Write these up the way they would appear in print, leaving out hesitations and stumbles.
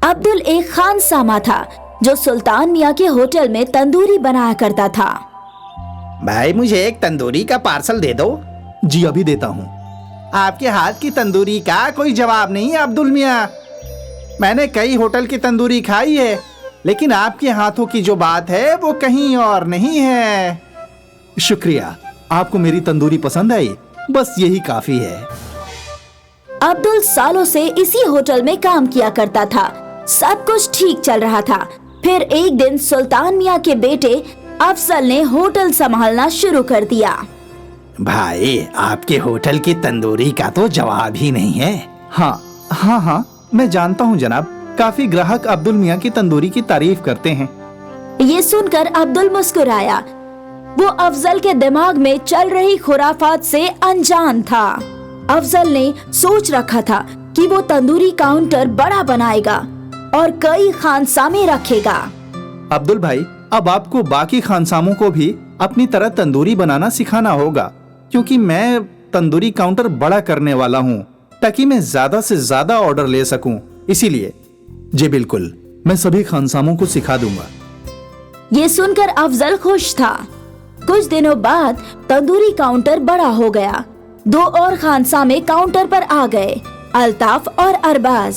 अब्दुल एक खानसामा था जो सुल्तान मियाँ के होटल में तंदूरी बनाया करता था। भाई मुझे एक तंदूरी का पार्सल दे दो। जी अभी देता हूँ। आपके हाथ की तंदूरी का कोई जवाब नहीं है अब्दुल मियाँ। मैंने कई होटल की तंदूरी खाई है, लेकिन आपके हाथों की जो बात है वो कहीं और नहीं है। शुक्रिया, आपको मेरी तंदूरी पसंद आई, बस यही काफी है। अब्दुल सालों से इसी होटल में काम किया करता था। सब कुछ ठीक चल रहा था। फिर एक दिन सुल्तान मियाँ के बेटे अफजल ने होटल संभालना शुरू कर दिया। भाई आपके होटल की तंदूरी का तो जवाब ही नहीं है। हाँ, मैं जानता हूँ जनाब। काफी ग्राहक अब्दुल मियाँ की तंदूरी की तारीफ करते हैं। ये सुनकर अब्दुल मुस्कुराया। वो अफजल के दिमाग में चल रही खुराफात से अनजान था। अफजल ने सोच रखा था कि वो तंदूरी काउंटर बड़ा बनाएगा और कई खानसामे रखेगा। अब्दुल भाई, अब आपको बाकी खानसामों को भी अपनी तरह तंदूरी बनाना सिखाना होगा, क्योंकि मैं तंदूरी काउंटर बड़ा करने वाला हूँ ताकि मैं ज्यादा से ज्यादा ऑर्डर ले सकूं। इसीलिए जी बिल्कुल, मैं सभी खानसामों को सिखा दूंगा। ये सुनकर अफजल खुश था। कुछ दिनों बाद तंदूरी काउंटर बड़ा हो गया। 2 और खानसामे काउंटर पर आ गए, अल्ताफ और अरबाज।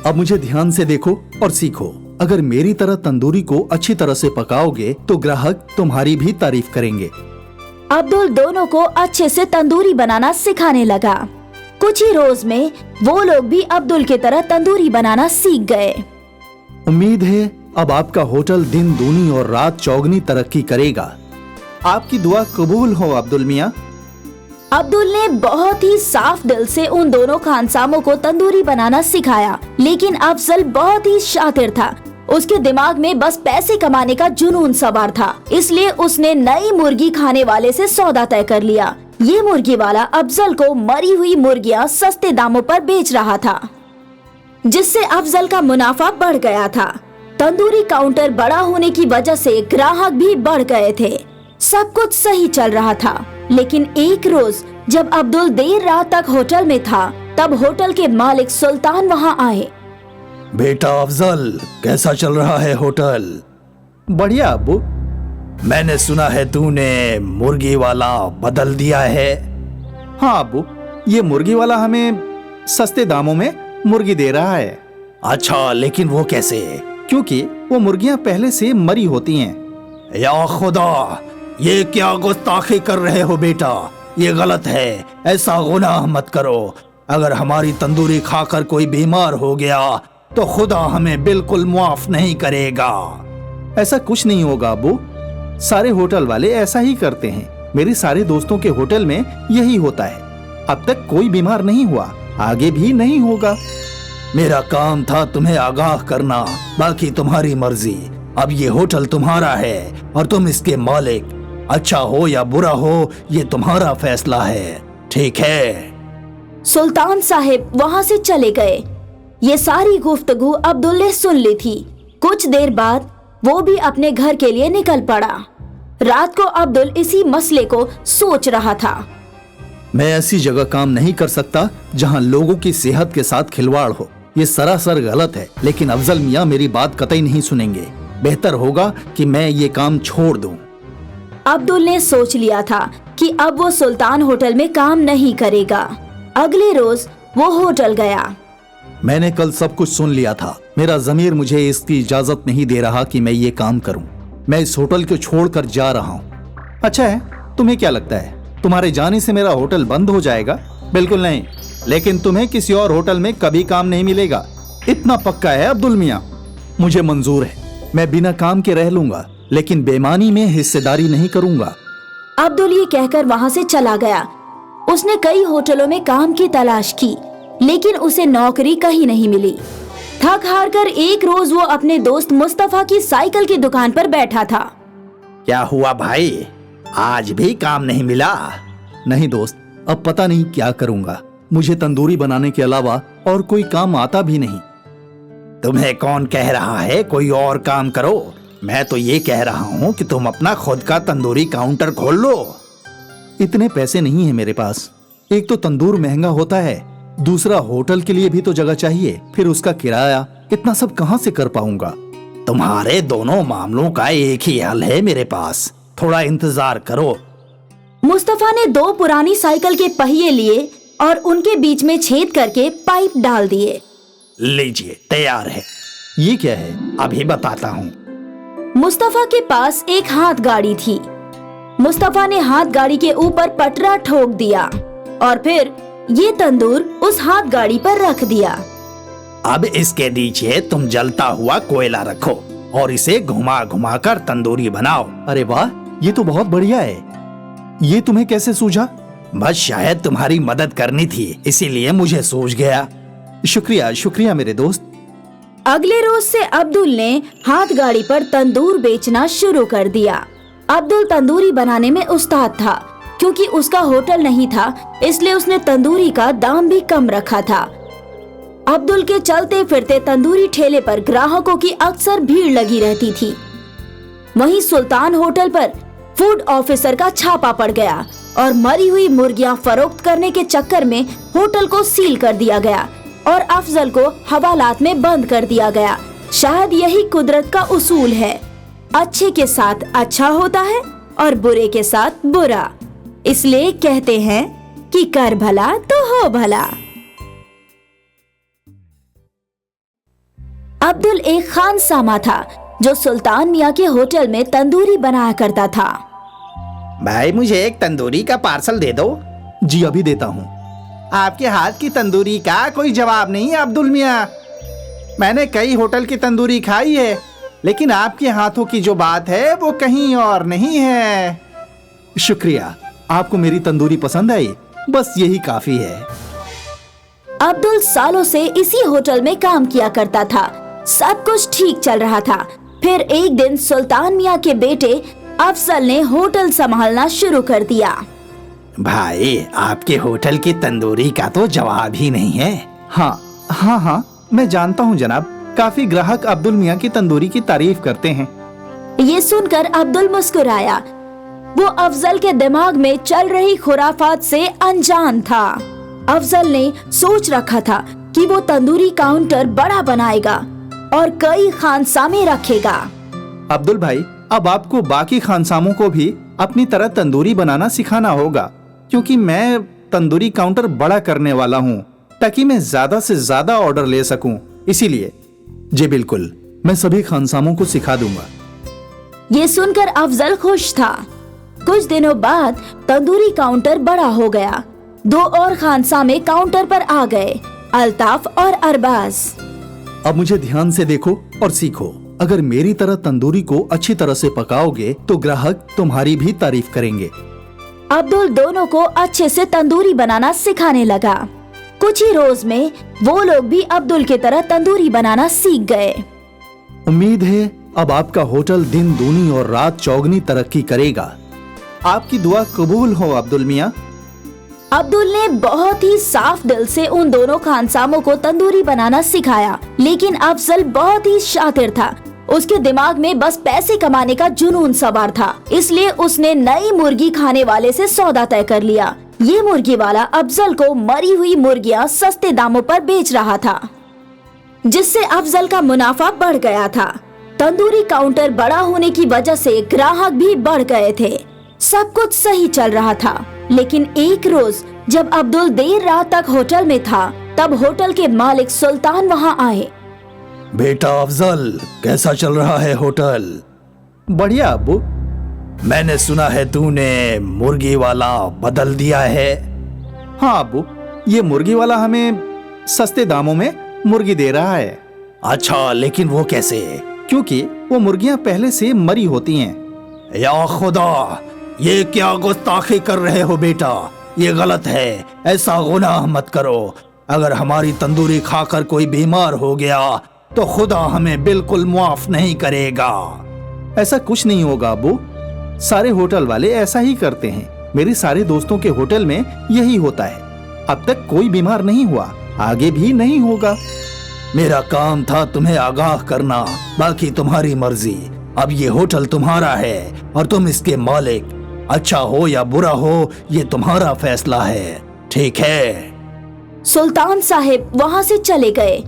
अब मुझे ध्यान से देखो और सीखो। अगर मेरी तरह तंदूरी को अच्छी तरह से पकाओगे तो ग्राहक तुम्हारी भी तारीफ करेंगे। अब्दुल दोनों को अच्छे से तंदूरी बनाना सिखाने लगा। कुछ ही रोज में वो लोग भी अब्दुल की तरह तंदूरी बनाना सीख गए। उम्मीद है अब आपका होटल दिन दूनी और रात चौगनी तरक्की करेगा। आपकी दुआ कबूल हो अब्दुल मियाँ। अब्दुल ने बहुत ही साफ दिल से उन दोनों खानसामों को तंदूरी बनाना सिखाया, लेकिन अफजल बहुत ही शातिर था। उसके दिमाग में बस पैसे कमाने का जुनून सवार था, इसलिए उसने नई मुर्गी खाने वाले से सौदा तय कर लिया। ये मुर्गी वाला अफजल को मरी हुई मुर्गियां सस्ते दामों पर बेच रहा था, जिससे अफजल का मुनाफा बढ़ गया था। तंदूरी काउंटर बड़ा होने की वजह से ग्राहक भी बढ़ गए थे। सब कुछ सही चल रहा था, लेकिन एक रोज जब अब्दुल देर रात तक होटल में था, तब होटल के मालिक सुल्तान वहाँ आए। बेटा अफजल, कैसा चल रहा है होटल? बढ़िया अब्बू। मैंने सुना है तूने मुर्गी वाला बदल दिया है। हाँ अब्बू, ये मुर्गी वाला हमें सस्ते दामों में मुर्गी दे रहा है। अच्छा, लेकिन वो कैसे? क्योंकि वो मुर्गियाँ पहले से मरी होती हैं। या खुदा, ये क्या गुस्ताखी कर रहे हो बेटा? ये गलत है, ऐसा गुनाह मत करो। अगर हमारी तंदूरी खाकर कोई बीमार हो गया तो खुदा हमें बिल्कुल माफ नहीं करेगा। ऐसा कुछ नहीं होगा अब्बू, सारे होटल वाले ऐसा ही करते हैं। मेरे सारे दोस्तों के होटल में यही होता है। अब तक कोई बीमार नहीं हुआ, आगे भी नहीं होगा। मेरा काम था तुम्हें आगाह करना, बाकी तुम्हारी मर्जी। अब ये होटल तुम्हारा है और तुम इसके मालिक। अच्छा हो या बुरा हो, ये तुम्हारा फैसला है, ठीक है? सुल्तान साहिब वहाँ से चले गए। ये सारी गुफ्तगू अब्दुल ने सुन ली थी। कुछ देर बाद वो भी अपने घर के लिए निकल पड़ा। रात को अब्दुल इसी मसले को सोच रहा था। मैं ऐसी जगह काम नहीं कर सकता जहाँ लोगों की सेहत के साथ खिलवाड़ हो। ये सरासर गलत है, लेकिन अफजल मियाँ मेरी बात कतई नहीं सुनेंगे। बेहतर होगा कि मैं ये काम छोड़ दूं। अब्दुल ने सोच लिया था कि अब वो सुल्तान होटल में काम नहीं करेगा। अगले रोज वो होटल गया। मैंने कल सब कुछ सुन लिया था। मेरा ज़मीर मुझे इसकी इजाजत नहीं दे रहा कि मैं ये काम करूं। मैं इस होटल को छोड़कर जा रहा हूं। अच्छा है, तुम्हें क्या लगता है तुम्हारे जाने से मेरा होटल बंद हो जाएगा? बिल्कुल नहीं, लेकिन तुम्हें किसी और होटल में कभी काम नहीं मिलेगा। इतना पक्का है अब्दुल मियाँ? मुझे मंजूर है, मैं बिना काम के रह लूंगा, लेकिन बेईमानी में हिस्सेदारी नहीं करूंगा। अब्दुल ये कहकर वहाँ से चला गया। उसने कई होटलों में काम की तलाश की, लेकिन उसे नौकरी कहीं नहीं मिली। थक हार कर एक रोज वो अपने दोस्त मुस्तफा की साइकिल की दुकान पर बैठा था। क्या हुआ भाई, आज भी काम नहीं मिला? नहीं दोस्त, अब पता नहीं क्या करूंगा। मुझे तंदूरी बनाने के अलावा और कोई काम आता भी नहीं। तुम्हें कौन कह रहा है कोई और काम करो? मैं तो ये कह रहा हूँ कि तुम अपना खुद का तंदूरी काउंटर खोल लो। इतने पैसे नहीं है मेरे पास। एक तो तंदूर महंगा होता है, दूसरा होटल के लिए भी तो जगह चाहिए, फिर उसका किराया इतना सब कहां से कर पाऊंगा? तुम्हारे दोनों मामलों का एक ही हल है मेरे पास, थोड़ा इंतजार करो। मुस्तफा ने 2 पुरानी साइकिल के पहिए लिए और उनके बीच में छेद करके पाइप डाल दिए। लीजिए, तैयार है। ये क्या है? अभी बताता हूँ। मुस्तफा के पास एक हाथ गाड़ी थी। मुस्तफा ने हाथ गाड़ी के ऊपर पटरा ठोक दिया और फिर ये तंदूर उस हाथ गाड़ी पर रख दिया। अब इसके नीचे तुम जलता हुआ कोयला रखो और इसे घुमा घुमा कर तंदूरी बनाओ। अरे वाह, ये तो बहुत बढ़िया है। ये तुम्हें कैसे सूझा? बस शायद तुम्हारी मदद करनी थी, इसीलिए मुझे सूझ गया। शुक्रिया शुक्रिया मेरे दोस्त। अगले रोज से अब्दुल ने हाथ गाड़ी पर तंदूर बेचना शुरू कर दिया। अब्दुल तंदूरी बनाने में उस्ताद था। क्योंकि उसका होटल नहीं था, इसलिए उसने तंदूरी का दाम भी कम रखा था। अब्दुल के चलते फिरते तंदूरी ठेले पर ग्राहकों की अक्सर भीड़ लगी रहती थी। वहीं सुल्तान होटल पर फूड ऑफिसर का छापा पड़ गया और मरी हुई मुर्गियां फरोख्त करने के चक्कर में होटल को सील कर दिया गया और अफजल को हवालात में बंद कर दिया गया। शायद यही कुदरत का उसूल है, अच्छे के साथ अच्छा होता है और बुरे के साथ बुरा। इसलिए कहते हैं कि कर भला तो हो भला। अब्दुल एक खानसामा था जो सुल्तान मियाँ के होटल में तंदूरी बनाया करता था। भाई, मुझे एक तंदूरी का पार्सल दे दो। जी अभी देता हूँ। आपके हाथ की तंदूरी का कोई जवाब नहीं है अब्दुल मियाँ। मैंने कई होटल की तंदूरी खाई है, लेकिन आपके हाथों की जो बात है वो कहीं और नहीं है। शुक्रिया, आपको मेरी तंदूरी पसंद आई, बस यही काफी है। अब्दुल सालों से इसी होटल में काम किया करता था। सब कुछ ठीक चल रहा था। फिर एक दिन सुल्तान मियाँ के बेटे अफजल ने होटल संभालना शुरू कर दिया। भाई, आपके होटल की तंदूरी का तो जवाब ही नहीं है। हाँ, मैं जानता हूँ जनाब। काफी ग्राहक अब्दुल मियाँ की तंदूरी की तारीफ करते हैं। ये सुनकर अब्दुल मुस्कुराया। वो अफजल के दिमाग में चल रही खुराफात से अनजान था। अफजल ने सोच रखा था कि वो तंदूरी काउंटर बड़ा बनाएगा और कई खानसामे रखेगा। अब्दुल भाई, अब आपको बाकी खानसामों को भी अपनी तरह तंदूरी बनाना सिखाना होगा, क्योंकि मैं तंदूरी काउंटर बड़ा करने वाला हूँ ताकि मैं ज्यादा से ज्यादा ऑर्डर ले सकूं। इसीलिए जी बिल्कुल, मैं सभी खानसामों को सिखा दूंगा। ये सुनकर अफजल खुश था। कुछ दिनों बाद तंदूरी काउंटर बड़ा हो गया। 2 और खानसामे काउंटर पर आ गए, अल्ताफ और अरबाज। अब मुझे ध्यान से देखो और सीखो। अगर मेरी तरह तंदूरी को अच्छी तरह से पकाओगे तो ग्राहक तुम्हारी भी तारीफ करेंगे। अब्दुल दोनों को अच्छे से तंदूरी बनाना सिखाने लगा। कुछ ही रोज में वो लोग भी अब्दुल की तरह तंदूरी बनाना सीख गए। उम्मीद है अब आपका होटल दिन दूनी और रात चौगनी तरक्की करेगा। आपकी दुआ कबूल हो अब्दुल मियाँ। अब्दुल ने बहुत ही साफ दिल से उन दोनों खानसामों को तंदूरी बनाना सिखाया, लेकिन अफजल बहुत ही शातिर था। उसके दिमाग में बस पैसे कमाने का जुनून सवार था, इसलिए उसने नई मुर्गी खाने वाले से सौदा तय कर लिया। ये मुर्गी वाला अफजल को मरी हुई मुर्गियां सस्ते दामों पर बेच रहा था, जिससे अफजल का मुनाफा बढ़ गया था। तंदूरी काउंटर बड़ा होने की वजह से ग्राहक भी बढ़ गए थे। सब कुछ सही चल रहा था, लेकिन एक रोज जब अब्दुल देर रात तक होटल में था, तब होटल के मालिक सुल्तान वहाँ आए। बेटा अफजल, कैसा चल रहा है होटल? बढ़िया अब्बू। मैंने सुना है तूने मुर्गी वाला बदल दिया है। हाँ अब्बू, ये मुर्गी वाला हमें सस्ते दामों में मुर्गी दे रहा है। अच्छा, लेकिन वो कैसे? क्योंकि वो मुर्गियां पहले से मरी होती हैं। या खुदा, ये क्या गुस्ताखी कर रहे हो बेटा? ये गलत है, ऐसा गुनाह मत करो। अगर हमारी तंदूरी खाकर कोई बीमार हो गया तो खुदा हमें बिल्कुल माफ नहीं करेगा। ऐसा कुछ नहीं होगा अब्बू, सारे होटल वाले ऐसा ही करते हैं। मेरे सारे दोस्तों के होटल में यही होता है। अब तक कोई बीमार नहीं हुआ, आगे भी नहीं होगा। मेरा काम था तुम्हें आगाह करना, बाकी तुम्हारी मर्जी। अब ये होटल तुम्हारा है और तुम इसके मालिक। अच्छा हो या बुरा हो, ये तुम्हारा फैसला है, ठीक है? सुल्तान साहिब वहाँ से चले गए।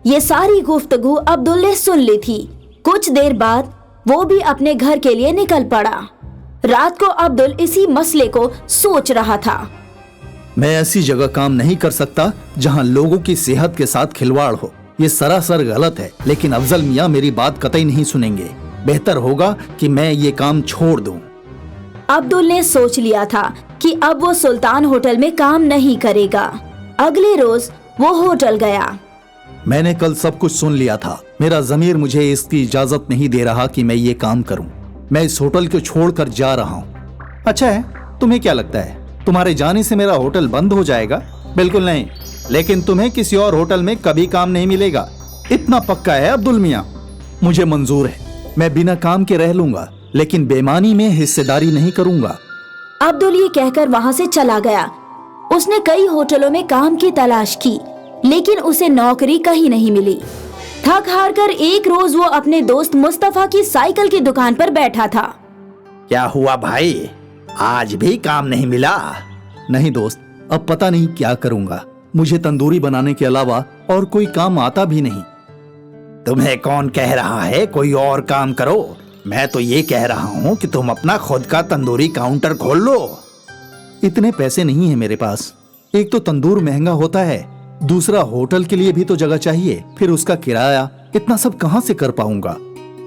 ये सारी गुफ्तगू अब्दुल ने सुन ली थी। कुछ देर बाद वो भी अपने घर के लिए निकल पड़ा। रात को अब्दुल इसी मसले को सोच रहा था। मैं ऐसी जगह काम नहीं कर सकता जहां लोगों की सेहत के साथ खिलवाड़ हो। ये सरासर गलत है, लेकिन अफजल मियाँ मेरी बात कतई नहीं सुनेंगे। बेहतर होगा कि मैं ये काम छोड़ दूं। अब्दुल ने सोच लिया था कि अब वो सुल्तान होटल में काम नहीं करेगा। अगले रोज वो होटल गया। मैंने कल सब कुछ सुन लिया था। मेरा ज़मीर मुझे इसकी इजाजत नहीं दे रहा कि मैं ये काम करूं। मैं इस होटल को छोड़कर जा रहा हूं। अच्छा है, तुम्हें क्या लगता है तुम्हारे जाने से मेरा होटल बंद हो जाएगा? बिल्कुल नहीं, लेकिन तुम्हें किसी और होटल में कभी काम नहीं मिलेगा। इतना पक्का है अब्दुल मियाँ? मुझे मंजूर है, मैं बिना काम के रह लूंगा, लेकिन बेईमानी में हिस्सेदारी नहीं करूंगा। अब्दुल ये कहकर वहाँ से चला गया। उसने कई होटलों में काम की तलाश की, लेकिन उसे नौकरी कहीं नहीं मिली। थक हार कर एक रोज वो अपने दोस्त मुस्तफा की साइकिल की दुकान पर बैठा था। क्या हुआ भाई, आज भी काम नहीं मिला? नहीं दोस्त, अब पता नहीं क्या करूंगा। मुझे तंदूरी बनाने के अलावा और कोई काम आता भी नहीं। तुम्हें कौन कह रहा है कोई और काम करो? मैं तो ये कह रहा हूँ कि तुम अपना खुद का तंदूरी काउंटर खोल लो। इतने पैसे नहीं है मेरे पास। एक तो तंदूर महंगा होता है, दूसरा होटल के लिए भी तो जगह चाहिए, फिर उसका किराया। इतना सब कहाँ से कर पाऊंगा?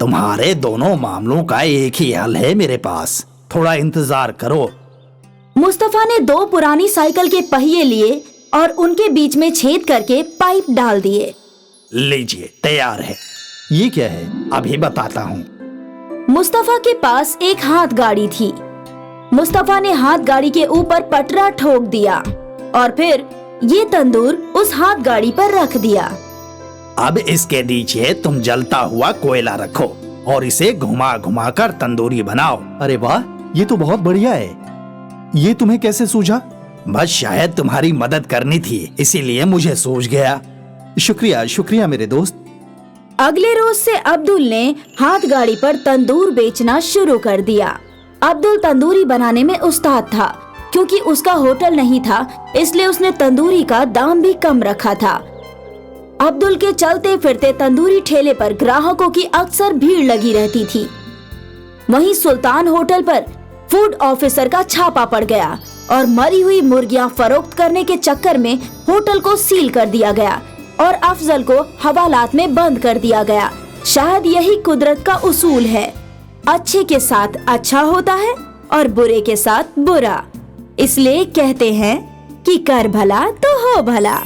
तुम्हारे दोनों मामलों का एक ही हल है मेरे पास, थोड़ा इंतजार करो। मुस्तफा ने 2 पुरानी साइकिल के पहिए लिए और उनके बीच में छेद करके पाइप डाल दिए। लीजिए, तैयार है। ये क्या है? अभी बताता हूँ। मुस्तफा के पास एक हाथ गाड़ी थी। मुस्तफा ने हाथ गाड़ी के ऊपर पटरा ठोक दिया और फिर ये तंदूर उस हाथ गाड़ी पर रख दिया। अब इसके नीचे तुम जलता हुआ कोयला रखो और इसे घुमा घुमा कर तंदूरी बनाओ। अरे वाह, ये तो बहुत बढ़िया है। ये तुम्हें कैसे सूझा? बस शायद तुम्हारी मदद करनी थी, इसीलिए मुझे सूझ गया। शुक्रिया शुक्रिया मेरे दोस्त। अगले रोज से अब्दुल ने हाथ गाड़ी पर तंदूर बेचना शुरू कर दिया। अब्दुल तंदूरी बनाने में उस्ताद था। क्योंकि उसका होटल नहीं था, इसलिए उसने तंदूरी का दाम भी कम रखा था। अब्दुल के चलते फिरते तंदूरी ठेले पर ग्राहकों की अक्सर भीड़ लगी रहती थी। वहीं सुल्तान होटल पर फूड ऑफिसर का छापा पड़ गया और मरी हुई मुर्गियां फरोख्त करने के चक्कर में होटल को सील कर दिया गया और अफजल को हवालात में बंद कर दिया गया। शायद यही कुदरत का उसूल है, अच्छे के साथ अच्छा होता है और बुरे के साथ बुरा। इसलिए कहते हैं कि कर भला तो हो भला।